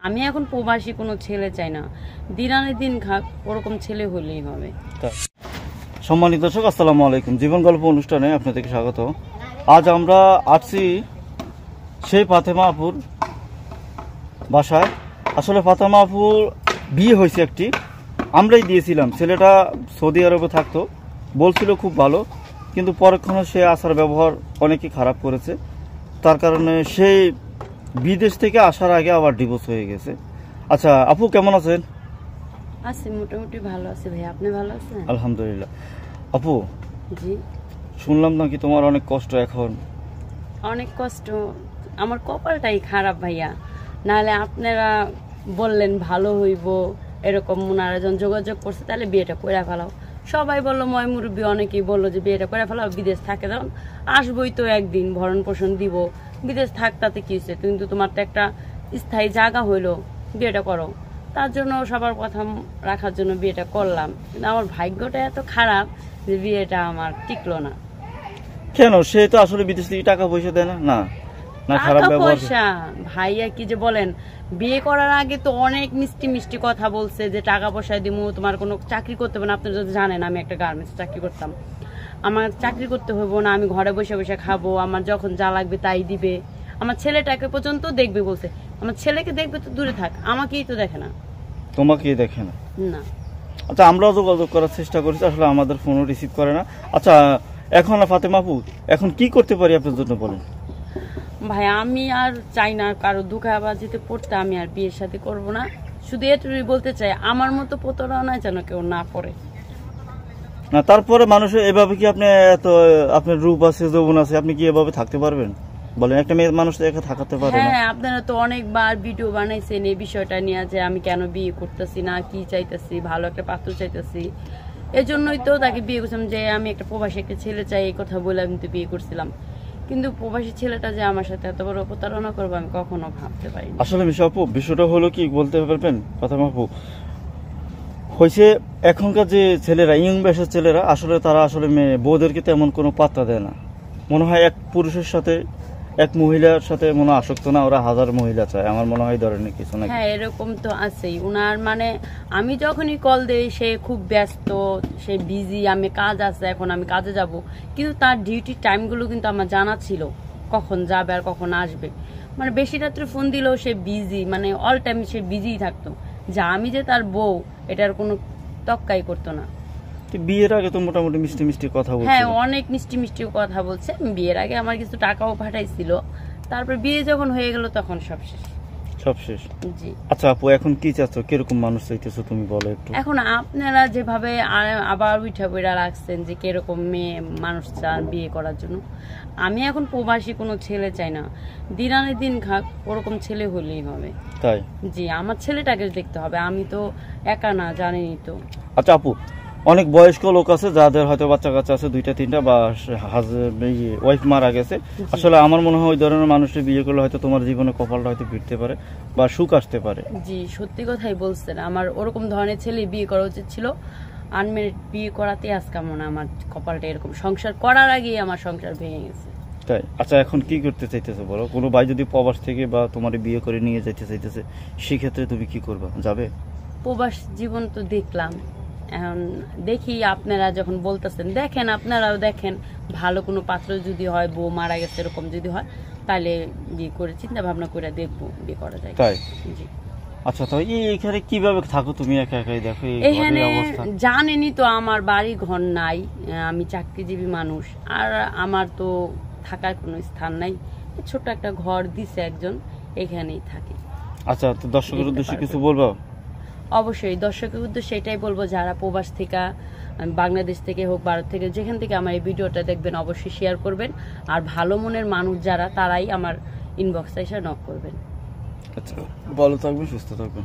আমি এখন প্রবাসী কোনো ছেলে চাই না, দিন আনে দিন খাক, ওরকম ছেলে হলেই হবে। সম্মানিত দর্শক, আসসালামু আলাইকুম। জীবন গল্প অনুষ্ঠানে আপনাদেরকে স্বাগত। আজ আমরা আসছি সেই ফাতেমা আপুর বাসায়। আসলে ফাতেমা আপুর বিয়ে হয়েছে একটি, আমরাই দিয়েছিলাম। ছেলেটা সৌদি আরবে থাকতো, বলছিল খুব ভালো, কিন্তু পরক্ষণে সে আসার ব্যবহার অনেকই খারাপ করেছে। তার কারণে সেই বিদেশ থেকে আসার আগে আবার ডিভোর্স হয়ে গেছে। আচ্ছা আপু, কেমন আছেন? আছি, মোটামুটি ভালো আছে ভাই, আপনি ভালো আছেন? আলহামদুলিল্লাহ। আপু, জি। শুনলাম নাকি তোমার অনেক কষ্ট এখন? অনেক কষ্ট, আমার কপালটাই খারাপ ভাইয়া। নাহলে আপনারা বললেন ভালো হইব, এরকম ওনারা যখন যোগাযোগ করছে তাহলে বিয়েটা করে ফেলাও। সবাই বললো, ময় মুরব্বী অনেকেই বললো যে বিয়েটা করে ফেলাও, বিদেশ থাকে যখন আসবোই তো একদিন, ভরণ পোষণ দিব, বিদেশ থাক তাতে কি হচ্ছে, কিন্তু তোমার তো একটা স্থায়ী জায়গা হইলো, বিয়েটা করো। তার জন্য সবার কথা রাখার জন্য বিয়েটা করলাম, কিন্তু আমার ভাগ্যটা এত খারাপ যে বিয়েটা আমার টিকলো না। কেন? সে তো আসলে বিদেশ থেকে টাকা পয়সা দেয় না, না না খারাপ টাকা ব্যবহার? পয়সা ভাইয়া কি যে বলেন, বিয়ে করার আগে তো অনেক মিষ্টি মিষ্টি কথা বলছে যে টাকা পয়সা দিমু, তোমার কোনো চাকরি করতে হবে না। আপনি যদি জানেন আমি একটা গার্মেন্টস চাকরি করতাম, আমার চাকরি করতে হইব না, আমি ঘরে বসে বসে খাবো, আমার যখন যা লাগবে তাই দিবে, আমার ছেলেটাকে পর্যন্ত দেখবে বলছে। আমার ছেলেকে দেখবে তো দূরে থাক, আমাকেই তো দেখে না। তোমাকেই দেখে না? না। আচ্ছা, আমরাও যোগাযোগ করার চেষ্টা করেছি, আসলে আমাদের ফোনও রিসিভ করে না। আচ্ছা, এখন ফাতেমা আপু, এখন কি করতে পারি আপনার জন্য বলেন? ভাই আমি আর চাই না কারো দুঃখাবাজিতে পড়তে, আমি আর বিয়ের সাথে করব না। শুধু এটুকুই বলতে চাই, আমার মতো প্রতারণায় যেন কেউ না পড়ে। না, তারপরে মানুষের এভাবে কি আপনি এত, আপনার রূপ আছে, যৌবন আছে, আপনি কি এভাবে থাকতে পারবেন বলেন? একটা মেয়ে মানুষ একা থাকতে পারে না? হ্যাঁ, আপনারা তো অনেকবার ভিডিও বানাইছেন এই বিষয়টা নিয়ে, যে আমি কেন বিয়ে করতেছি না, কি চাইতেছি, ভালো একটা পাত্র চাইতেছি। এজন্যই তো তাকে বিয়ে করছিলাম, যে আমি একটা প্রবাসী একটা ছেলে চাই, এই কথা বলে আমি তো বিয়ে করছিলাম। কিন্তু প্রবাসী ছেলেটা যে আমার সাথে এত বড় প্রতারণা করবো আমি কখনো ভাবতে পারিনি। আসলে মিশা আপু, বিষয়টা হলো কি বলতে পারবেন ফাতেমা আপু, হয়েছে এখনকার যে ছেলেরা, ইয়ং বয়সের ছেলেরা, আসলে তারা আসলে মেয়ে বউদেরকে তেমন কোনো পাত্তা দেয় না। মনে হয় এক পুরুষের সাথে, এক মহিলার সাথে মনে হয় আসক্ত না, ওরা হাজার মহিলা চায়, আমার মনে হয় ধরনের কিছু না। হ্যাঁ, এরকম তো আছেই উনার। মানে আমি যখনই কল দেই সে খুব ব্যস্ত, সে বিজি, আমি কাজ আছে, এখন আমি কাজে যাব, কিন্তু তার ডিউটি টাইমগুলো কিন্তু আমার জানা ছিল, কখন যাবে আর কখন আসবে। মানে বেশি রাত্রে ফোন দিলেও সে বিজি, মানে অল টাইম সে বিজিই থাকতো। যা আমি যে তার বউ এটার কোনো তক্কাই করতো না। বিয়ের আগে তো মোটামুটি মিষ্টি মিষ্টি কথা বলছে। হ্যাঁ, অনেক মিষ্টি মিষ্টি কথা বলছে। বিয়ের আগে আমার কিছু টাকাও পাঠাইছিল, তারপর বিয়ে যখন হয়ে গেল তখন সব শেষ। সব শেষ? জি। আচ্ছা আপু, এখন কি চাচ্ছ, কিরকম মানুষ চাইতেছো তুমি বলো একটু। এখন আপনারা যেভাবে আবার উঠা বইরা রাখছেন যে কিরকম মেয়ে মানুষ চান বিয়ে করার জন্য, আমি এখন প্রবাসী কোনো ছেলে চাই না, দিন আনে দিন খাক, ওরকম ছেলে হলেই হবে। তাই? জি, আমার ছেলেটাকে দেখতে হবে, আমি তো একা না, জানেনই তো। আচ্ছা আপু, অনেক বয়স্ক লোক আছে যাদের হয়তো বাচ্চা কাচ্চা আছে, দুইটা তিনটা, বা ওয়াইফ মারা গেছে। আসলে আমার মনে হয় ওই ধরনের মানুষের বিয়ে করলে হয়তো তোমার জীবনে কপালটা হয়তো ফিরতে পারে বা সুখ আসতে পারে। জি, সত্যি কথাই বলছেন, আমার ওরকম ধরনের ছেলে বিয়ে করা উচিত ছিল। আনমেরিড বিয়ে করাতে আজকে মনে আমার কপালটা এরকম, সংসার করার আগেই আমার সংসার ভেঙে গেছে। তাই? আচ্ছা, এখন কি করতে চাইতেছে বলো? কোনো ভাই যদি প্রবাস থেকে বা তোমার বিয়ে করে নিয়ে যেতে চাইতেছে, সেক্ষেত্রে তুমি কি করবা? যাবে? প্রবাস জীবন তো দেখলাম, এখন দেখি আপনারা যখন বলতেছেন, দেখেন, আপনারাও দেখেন, ভালো কোনো পাত্র যদি হয়, বউ মারা গেছে এরকম যদি হয়, তাহলে বিয়ে করে চিন্তা ভাবনা করে দেখবো বিয়ে করা যায়। তাই? জি। আচ্ছা, তো এখানে কিভাবে থাকো তুমি একা একাই? দেখো এখানে অবস্থা, জানেনই তো আমার বাড়ি ঘর নাই, আমি চাকরিজীবী মানুষ, আর আমার তো থাকার কোনো স্থান নাই। ছোট্ট একটা ঘর দিছে একজন, এখানেই থাকি। আচ্ছা, তো দর্শকের উদ্দেশ্যে কিছু বলবো? অবশ্যই দর্শকের উদ্দেশ্যে এটাই বলবো, যারা প্রবাস থেকে, বাংলাদেশ থেকে হোক, ভারত থেকে, যেখান থেকে আমার এই ভিডিওটা দেখবেন, অবশ্যই শেয়ার করবেন। আর ভালো মনের মানুষ যারা, তারাই আমার ইনবক্সে এসে নক করবেন। আচ্ছা, ভালো থাকবেন, সুস্থ থাকবেন।